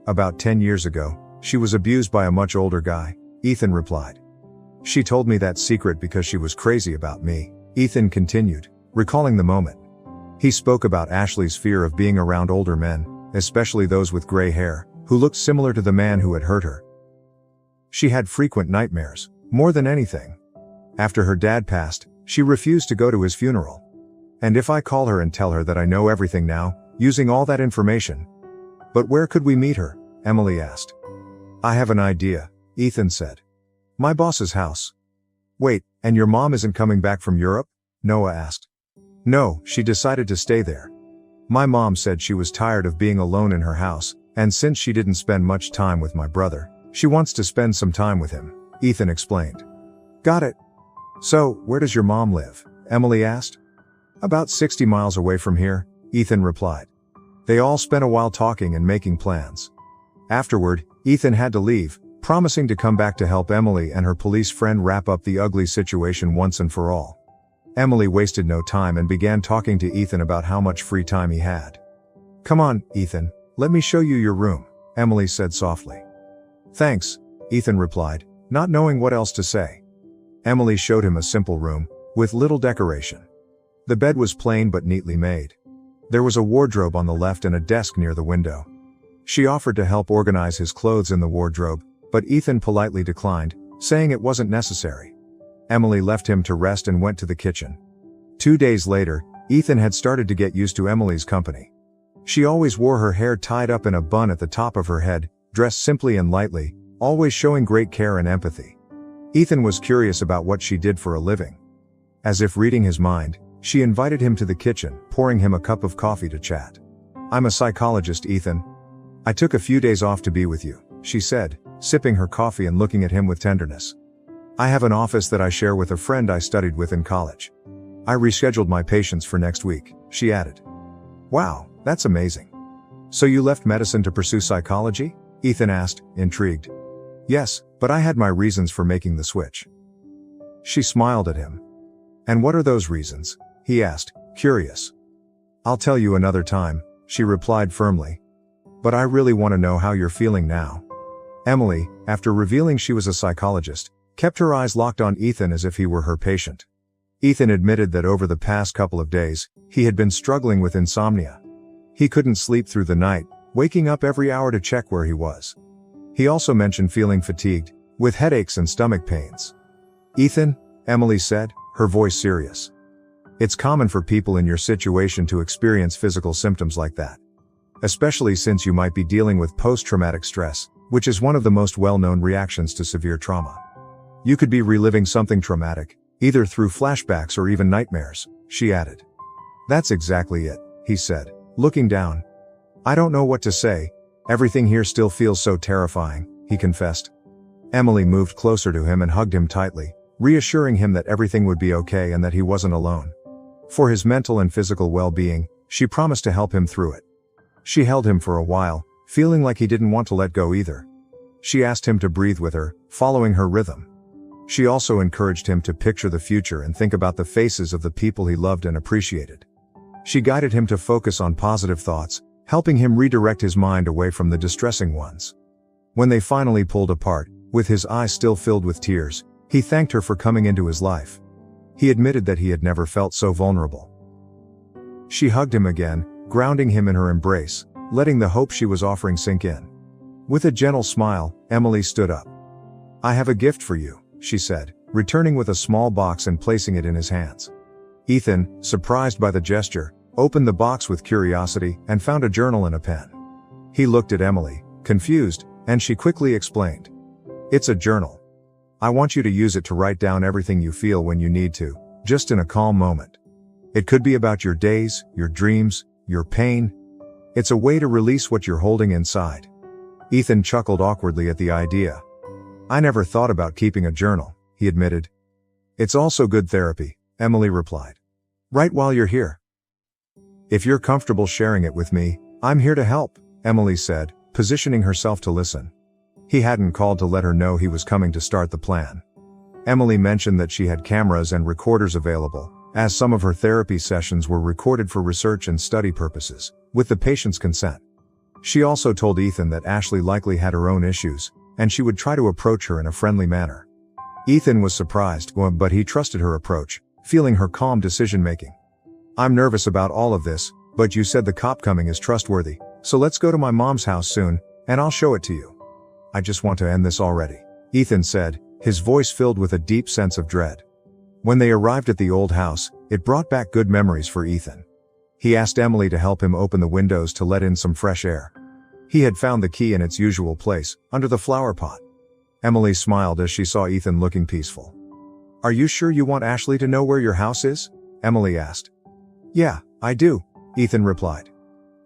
"About 10 years ago, she was abused by a much older guy," Ethan replied. "She told me that secret because she was crazy about me," Ethan continued, recalling the moment. He spoke about Ashley's fear of being around older men, especially those with gray hair, who looked similar to the man who had hurt her. She had frequent nightmares, more than anything. After her dad passed, she refused to go to his funeral. "And if I call her and tell her that I know everything now, using all that information?" "But where could we meet her?" Emily asked. "I have an idea," Ethan said. "My boss's house." "Wait, and your mom isn't coming back from Europe?" Noah asked. "No, she decided to stay there. My mom said she was tired of being alone in her house, and since she didn't spend much time with my brother, she wants to spend some time with him," Ethan explained. "Got it. So, where does your mom live?" Emily asked. "About 60 miles away from here," Ethan replied. They all spent a while talking and making plans. Afterward, Ethan had to leave, promising to come back to help Emily and her police friend wrap up the ugly situation once and for all. Emily wasted no time and began talking to Ethan about how much free time he had. "Come on, Ethan, let me show you your room," Emily said softly. "Thanks," Ethan replied, not knowing what else to say. Emily showed him a simple room, with little decoration. The bed was plain but neatly made. There was a wardrobe on the left and a desk near the window. She offered to help organize his clothes in the wardrobe, but Ethan politely declined, saying it wasn't necessary. Emily left him to rest and went to the kitchen. 2 days later, Ethan had started to get used to Emily's company. She always wore her hair tied up in a bun at the top of her head, dressed simply and lightly, always showing great care and empathy. Ethan was curious about what she did for a living. As if reading his mind, she invited him to the kitchen, pouring him a cup of coffee to chat. "I'm a psychologist, Ethan. I took a few days off to be with you," she said, sipping her coffee and looking at him with tenderness. "I have an office that I share with a friend I studied with in college. I rescheduled my patients for next week," she added. "Wow, that's amazing. So you left medicine to pursue psychology?" Ethan asked, intrigued. "Yes, but I had my reasons for making the switch." She smiled at him. "And what are those reasons?" he asked, curious. "I'll tell you another time," she replied firmly. "But I really want to know how you're feeling now." Emily, after revealing she was a psychologist, kept her eyes locked on Ethan as if he were her patient. Ethan admitted that over the past couple of days, he had been struggling with insomnia. He couldn't sleep through the night, waking up every hour to check where he was. He also mentioned feeling fatigued, with headaches and stomach pains. "Ethan," Emily said, her voice serious. "It's common for people in your situation to experience physical symptoms like that. Especially since you might be dealing with post-traumatic stress, which is one of the most well-known reactions to severe trauma. You could be reliving something traumatic, either through flashbacks or even nightmares," she added. "That's exactly it," he said, looking down. I don't know what to say. Everything here still feels so terrifying, he confessed. Emily moved closer to him and hugged him tightly, reassuring him that everything would be okay and that he wasn't alone. For his mental and physical well-being, she promised to help him through it. She held him for a while, feeling like he didn't want to let go either. She asked him to breathe with her, following her rhythm. She also encouraged him to picture the future and think about the faces of the people he loved and appreciated. She guided him to focus on positive thoughts, helping him redirect his mind away from the distressing ones. When they finally pulled apart, with his eyes still filled with tears, he thanked her for coming into his life. He admitted that he had never felt so vulnerable. She hugged him again, grounding him in her embrace, letting the hope she was offering sink in. With a gentle smile, Emily stood up. I have a gift for you, she said, returning with a small box and placing it in his hands. Ethan, surprised by the gesture, opened the box with curiosity and found a journal and a pen. He looked at Emily, confused, and she quickly explained. It's a journal. I want you to use it to write down everything you feel when you need to, just in a calm moment. It could be about your days, your dreams, your pain. It's a way to release what you're holding inside. Ethan chuckled awkwardly at the idea. I never thought about keeping a journal, he admitted. It's also good therapy, Emily replied. Write while you're here. If you're comfortable sharing it with me, I'm here to help, Emily said, positioning herself to listen. He hadn't called to let her know he was coming to start the plan. Emily mentioned that she had cameras and recorders available, as some of her therapy sessions were recorded for research and study purposes, with the patient's consent. She also told Ethan that Ashley likely had her own issues, and she would try to approach her in a friendly manner. Ethan was surprised, but he trusted her approach, feeling her calm decision-making. I'm nervous about all of this, but you said the cop coming is trustworthy, so let's go to my mom's house soon, and I'll show it to you. I just want to end this already, Ethan said, his voice filled with a deep sense of dread. When they arrived at the old house, it brought back good memories for Ethan. He asked Emily to help him open the windows to let in some fresh air. He had found the key in its usual place, under the flower pot. Emily smiled as she saw Ethan looking peaceful. Are you sure you want Ashley to know where your house is? Emily asked. Yeah, I do, Ethan replied.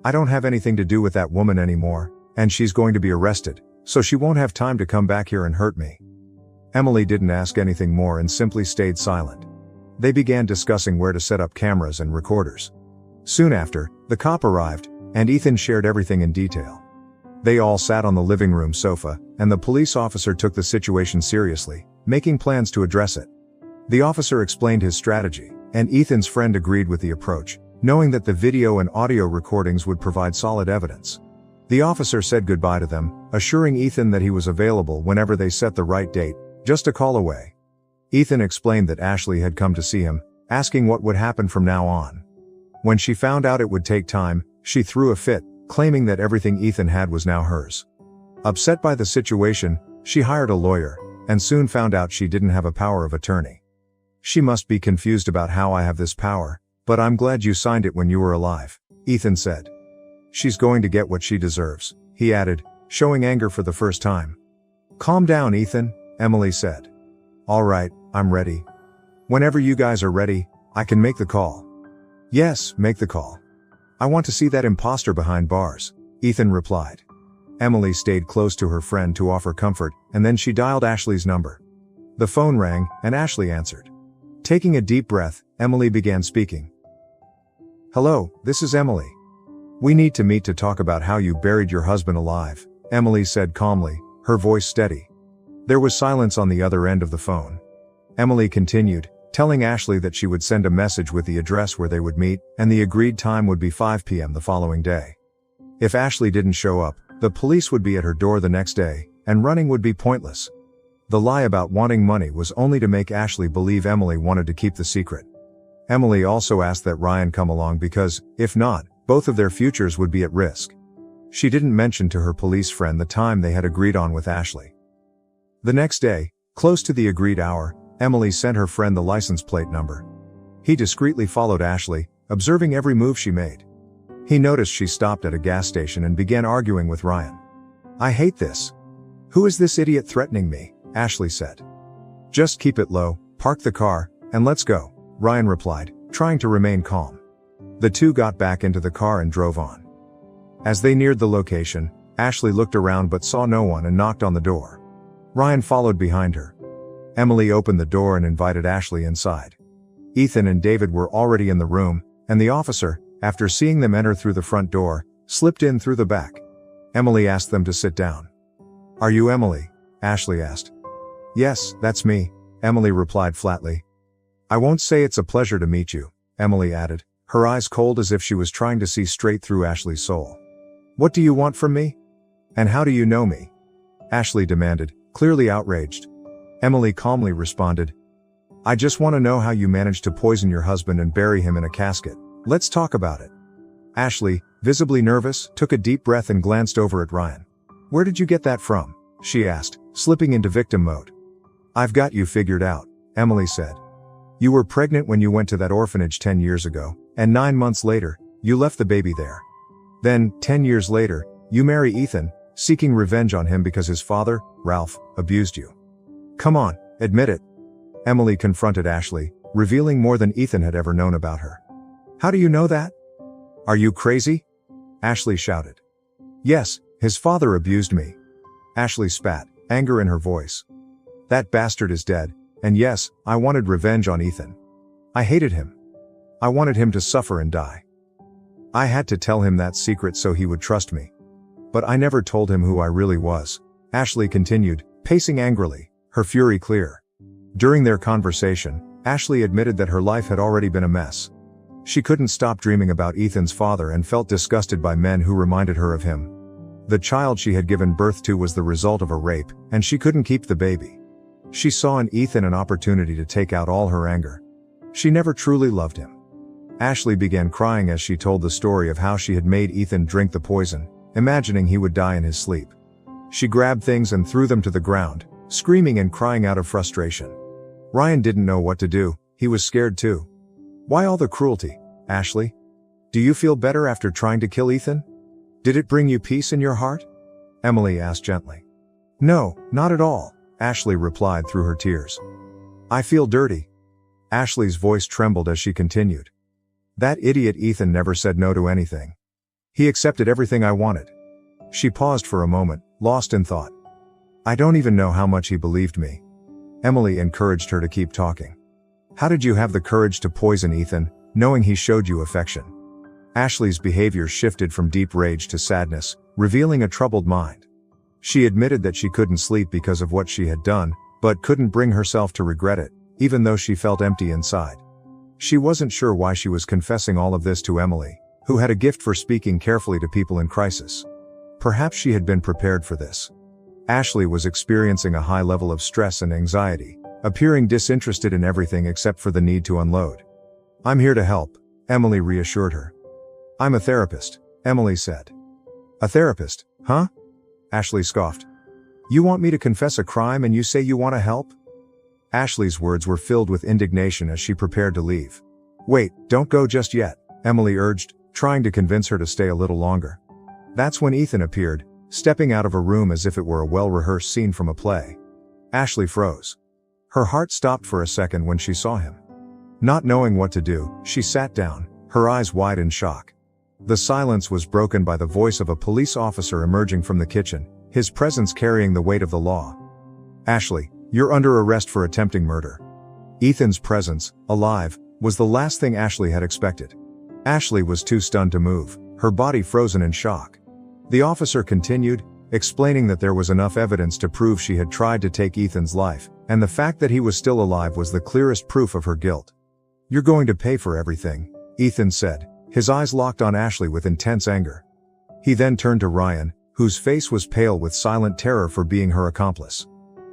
I don't have anything to do with that woman anymore, and she's going to be arrested, so she won't have time to come back here and hurt me. Emily didn't ask anything more and simply stayed silent. They began discussing where to set up cameras and recorders. Soon after, the cop arrived, and Ethan shared everything in detail. They all sat on the living room sofa, and the police officer took the situation seriously, making plans to address it. The officer explained his strategy, and Ethan's friend agreed with the approach, knowing that the video and audio recordings would provide solid evidence. The officer said goodbye to them, assuring Ethan that he was available whenever they set the right date, just a call away. Ethan explained that Ashley had come to see him, asking what would happen from now on. When she found out it would take time, she threw a fit, claiming that everything Ethan had was now hers. Upset by the situation, she hired a lawyer, and soon found out she didn't have a power of attorney. She must be confused about how I have this power, but I'm glad you signed it when you were alive, Ethan said. She's going to get what she deserves, he added, showing anger for the first time. Calm down, Ethan, Emily said. All right, I'm ready. Whenever you guys are ready, I can make the call. Yes, make the call. I want to see that imposter behind bars, Ethan replied. Emily stayed close to her friend to offer comfort, and then she dialed Ashley's number. The phone rang, and Ashley answered. Taking a deep breath, Emily began speaking. Hello, this is Emily. We need to meet to talk about how you buried your husband alive, Emily said calmly, her voice steady. There was silence on the other end of the phone. Emily continued, telling Ashley that she would send a message with the address where they would meet, and the agreed time would be 5 p.m. the following day. If Ashley didn't show up, the police would be at her door the next day, and running would be pointless. The lie about wanting money was only to make Ashley believe Emily wanted to keep the secret. Emily also asked that Ryan come along because, if not, both of their futures would be at risk. She didn't mention to her police friend the time they had agreed on with Ashley. The next day, close to the agreed hour, Emily sent her friend the license plate number. He discreetly followed Ashley, observing every move she made. He noticed she stopped at a gas station and began arguing with Ryan. I hate this. Who is this idiot threatening me? Ashley said. Just keep it low, park the car, and let's go, Ryan replied, trying to remain calm. The two got back into the car and drove on. As they neared the location, Ashley looked around but saw no one and knocked on the door. Ryan followed behind her. Emily opened the door and invited Ashley inside. Ethan and David were already in the room, and the officer, after seeing them enter through the front door, slipped in through the back. Emily asked them to sit down. "Are you Emily?" Ashley asked. "Yes, that's me," Emily replied flatly. "I won't say it's a pleasure to meet you," Emily added, her eyes cold as if she was trying to see straight through Ashley's soul. "What do you want from me? And how do you know me?" Ashley demanded, clearly outraged. Emily calmly responded, "I just want to know how you managed to poison your husband and bury him in a casket. Let's talk about it." Ashley, visibly nervous, took a deep breath and glanced over at Ryan. "Where did you get that from?" she asked, slipping into victim mode. "I've got you figured out," Emily said. "You were pregnant when you went to that orphanage 10 years ago, and 9 months later, you left the baby there. Then, 10 years later, you marry Ethan, seeking revenge on him because his father, Ralph, abused you. Come on, admit it." Emily confronted Ashley, revealing more than Ethan had ever known about her. "How do you know that? Are you crazy?" Ashley shouted. "Yes, his father abused me." Ashley spat, anger in her voice. "That bastard is dead, and yes, I wanted revenge on Ethan. I hated him. I wanted him to suffer and die. I had to tell him that secret so he would trust me. But I never told him who I really was," Ashley continued, pacing angrily, her fury clear. During their conversation, Ashley admitted that her life had already been a mess. She couldn't stop dreaming about Ethan's father and felt disgusted by men who reminded her of him. The child she had given birth to was the result of a rape, and she couldn't keep the baby. She saw in Ethan an opportunity to take out all her anger. She never truly loved him. Ashley began crying as she told the story of how she had made Ethan drink the poison, imagining he would die in his sleep. She grabbed things and threw them to the ground, screaming and crying out of frustration. Ryan didn't know what to do, he was scared too. "Why all the cruelty, Ashley? Do you feel better after trying to kill Ethan? Did it bring you peace in your heart?" Emily asked gently. "No, not at all," Ashley replied through her tears. "I feel dirty." Ashley's voice trembled as she continued. "That idiot Ethan never said no to anything. He accepted everything I wanted." She paused for a moment, lost in thought. "I don't even know how much he believed me." Emily encouraged her to keep talking. "How did you have the courage to poison Ethan, knowing he showed you affection?" Ashley's behavior shifted from deep rage to sadness, revealing a troubled mind. She admitted that she couldn't sleep because of what she had done, but couldn't bring herself to regret it, even though she felt empty inside. She wasn't sure why she was confessing all of this to Emily, who had a gift for speaking carefully to people in crisis. Perhaps she had been prepared for this. Ashley was experiencing a high level of stress and anxiety, appearing disinterested in everything except for the need to unload. "I'm here to help," Emily reassured her. "I'm a therapist," Emily said. "A therapist, huh?" Ashley scoffed. "You want me to confess a crime and you say you want to help?" Ashley's words were filled with indignation as she prepared to leave. "Wait, don't go just yet," Emily urged, trying to convince her to stay a little longer. That's when Ethan appeared, stepping out of a room as if it were a well-rehearsed scene from a play. Ashley froze. Her heart stopped for a second when she saw him. Not knowing what to do, she sat down, her eyes wide in shock. The silence was broken by the voice of a police officer emerging from the kitchen, his presence carrying the weight of the law. "Ashley, you're under arrest for attempting murder." Ethan's presence, alive, was the last thing Ashley had expected. Ashley was too stunned to move, her body frozen in shock. The officer continued, explaining that there was enough evidence to prove she had tried to take Ethan's life, and the fact that he was still alive was the clearest proof of her guilt. "You're going to pay for everything," Ethan said, his eyes locked on Ashley with intense anger. He then turned to Ryan, whose face was pale with silent terror for being her accomplice.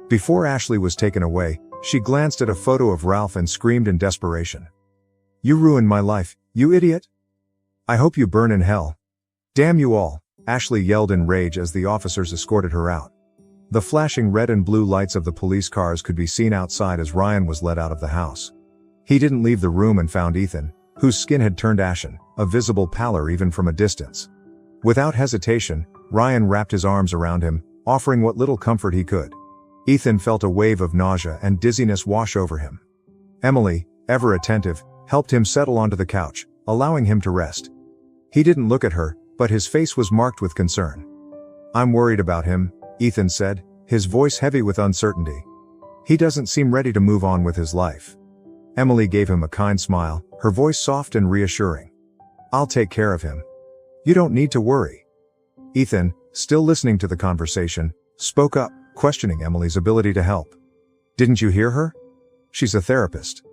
Before Ashley was taken away, she glanced at a photo of Ralph and screamed in desperation. "You ruined my life, you idiot! I hope you burn in hell. Damn you all," Ashley yelled in rage as the officers escorted her out. The flashing red and blue lights of the police cars could be seen outside as Ryan was led out of the house. He didn't leave the room and found Ethan, whose skin had turned ashen, a visible pallor even from a distance. Without hesitation, Ryan wrapped his arms around him, offering what little comfort he could. Ethan felt a wave of nausea and dizziness wash over him. Emily, ever attentive, helped him settle onto the couch, allowing him to rest. He didn't look at her, but his face was marked with concern. "I'm worried about him," Ethan said, his voice heavy with uncertainty. "He doesn't seem ready to move on with his life." Emily gave him a kind smile, her voice soft and reassuring. "I'll take care of him. You don't need to worry." Ethan, still listening to the conversation, spoke up, questioning Emily's ability to help. "Didn't you hear her? She's a therapist."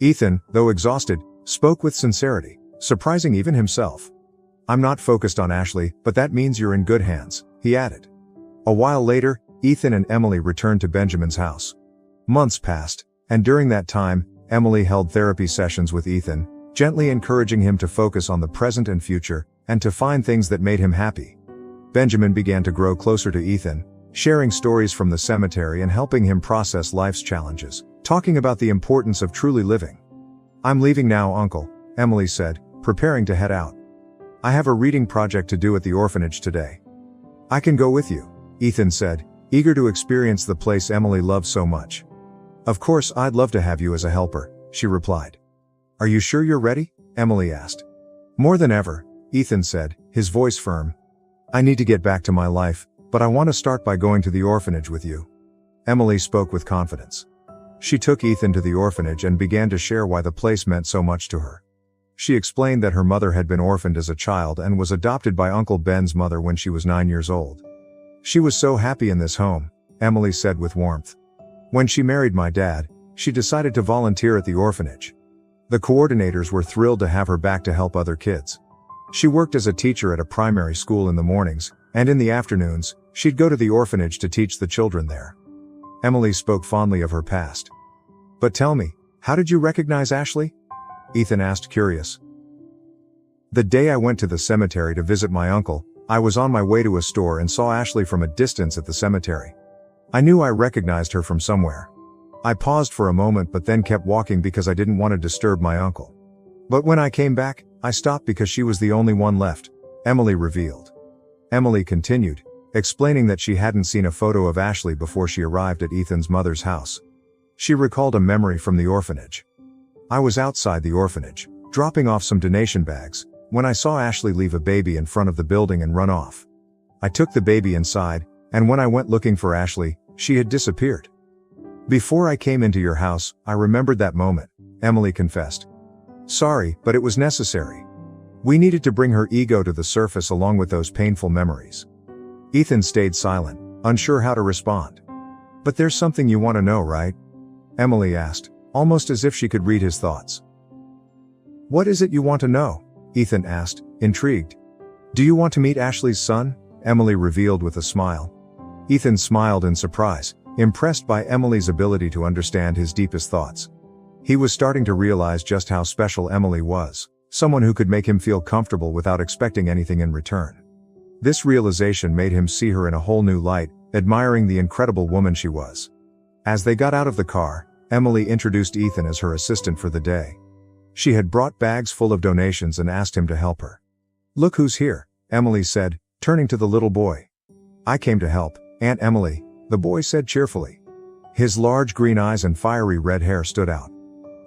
Ethan, though exhausted, spoke with sincerity, surprising even himself. "I'm not focused on Ashley, but that means you're in good hands," he added. A while later, Ethan and Emily returned to Benjamin's house. Months passed, and during that time, Emily held therapy sessions with Ethan, gently encouraging him to focus on the present and future, and to find things that made him happy. Benjamin began to grow closer to Ethan, sharing stories from the cemetery and helping him process life's challenges, talking about the importance of truly living. "I'm leaving now, Uncle," Emily said, preparing to head out. "I have a reading project to do at the orphanage today." "I can go with you," Ethan said, eager to experience the place Emily loved so much. "Of course, I'd love to have you as a helper," she replied. "Are you sure you're ready?" Emily asked. "More than ever," Ethan said, his voice firm. "I need to get back to my life, but I want to start by going to the orphanage with you." Emily spoke with confidence. She took Ethan to the orphanage and began to share why the place meant so much to her. She explained that her mother had been orphaned as a child and was adopted by Uncle Ben's mother when she was 9 years old. "She was so happy in this home," Emily said with warmth. "When she married my dad, she decided to volunteer at the orphanage. The coordinators were thrilled to have her back to help other kids. She worked as a teacher at a primary school in the mornings, and in the afternoons, she'd go to the orphanage to teach the children there." Emily spoke fondly of her past. "But tell me, how did you recognize Ashley?" Ethan asked, curious. "The day I went to the cemetery to visit my uncle, I was on my way to a store and saw Ashley from a distance at the cemetery. I knew I recognized her from somewhere. I paused for a moment but then kept walking because I didn't want to disturb my uncle. But when I came back, I stopped because she was the only one left," Emily revealed. Emily continued, explaining that she hadn't seen a photo of Ashley before she arrived at Ethan's mother's house. She recalled a memory from the orphanage. "I was outside the orphanage, dropping off some donation bags, when I saw Ashley leave a baby in front of the building and run off. I took the baby inside, and when I went looking for Ashley, she had disappeared. Before I came into your house, I remembered that moment," Emily confessed. "Sorry, but it was necessary. We needed to bring her ego to the surface along with those painful memories." Ethan stayed silent, unsure how to respond. "But there's something you want to know, right?" Emily asked, almost as if she could read his thoughts. "What is it you want to know?" Ethan asked, intrigued. "Do you want to meet Ashley's son?" Emily revealed with a smile. Ethan smiled in surprise, impressed by Emily's ability to understand his deepest thoughts. He was starting to realize just how special Emily was, someone who could make him feel comfortable without expecting anything in return. This realization made him see her in a whole new light, admiring the incredible woman she was. As they got out of the car, Emily introduced Ethan as her assistant for the day. She had brought bags full of donations and asked him to help her. "Look who's here," Emily said, turning to the little boy. "I came to help, Aunt Emily," the boy said cheerfully. His large green eyes and fiery red hair stood out.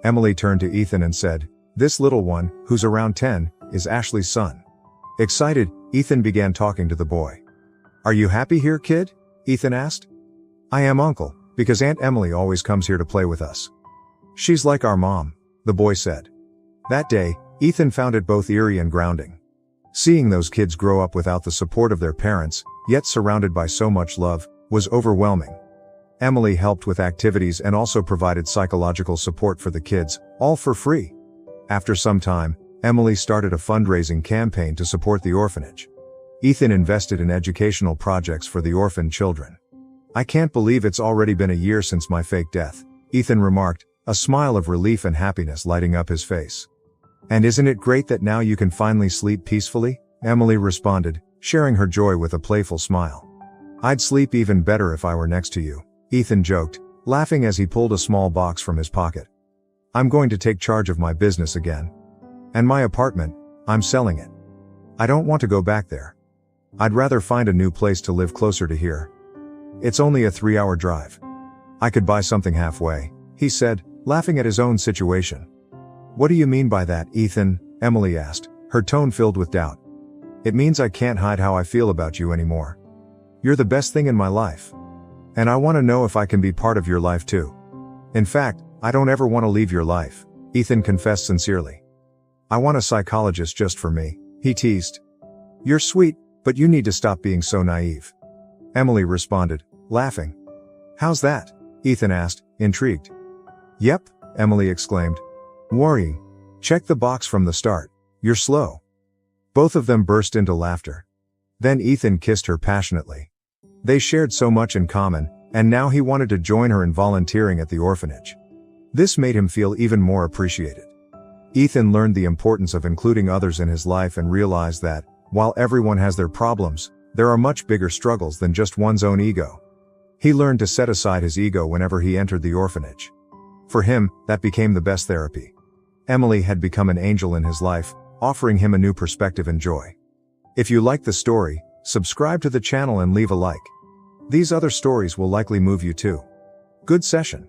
Emily turned to Ethan and said, "This little one, who's around 10, is Ashley's son." Excited, Ethan began talking to the boy. "Are you happy here, kid?" Ethan asked. "I am, Uncle, because Aunt Emily always comes here to play with us. She's like our mom," the boy said. That day, Ethan found it both eerie and grounding. Seeing those kids grow up without the support of their parents, yet surrounded by so much love, was overwhelming. Emily helped with activities and also provided psychological support for the kids, all for free. After some time, Emily started a fundraising campaign to support the orphanage. Ethan invested in educational projects for the orphaned children. "I can't believe it's already been a year since my fake death," Ethan remarked, a smile of relief and happiness lighting up his face. "And isn't it great that now you can finally sleep peacefully?" Emily responded, sharing her joy with a playful smile. "I'd sleep even better if I were next to you," Ethan joked, laughing as he pulled a small box from his pocket. "I'm going to take charge of my business again. And my apartment, I'm selling it. I don't want to go back there. I'd rather find a new place to live closer to here. It's only a 3-hour drive. I could buy something halfway," he said, laughing at his own situation. "What do you mean by that, Ethan?" Emily asked, her tone filled with doubt. It means I can't hide how I feel about you anymore. You're the best thing in my life. And I want to know if I can be part of your life too. In fact, I don't ever want to leave your life, Ethan confessed sincerely. I want a psychologist just for me, he teased. You're sweet, but you need to stop being so naive. Emily responded, laughing. How's that? Ethan asked, intrigued. Yep, Emily exclaimed. Worrying. Check the box from the start. You're slow. Both of them burst into laughter. Then Ethan kissed her passionately. They shared so much in common, and now he wanted to join her in volunteering at the orphanage. This made him feel even more appreciated. Ethan learned the importance of including others in his life and realized that, while everyone has their problems, there are much bigger struggles than just one's own ego. He learned to set aside his ego whenever he entered the orphanage. For him, that became the best therapy. Emily had become an angel in his life, offering him a new perspective and joy. If you liked the story, subscribe to the channel and leave a like. These other stories will likely move you too. Good session.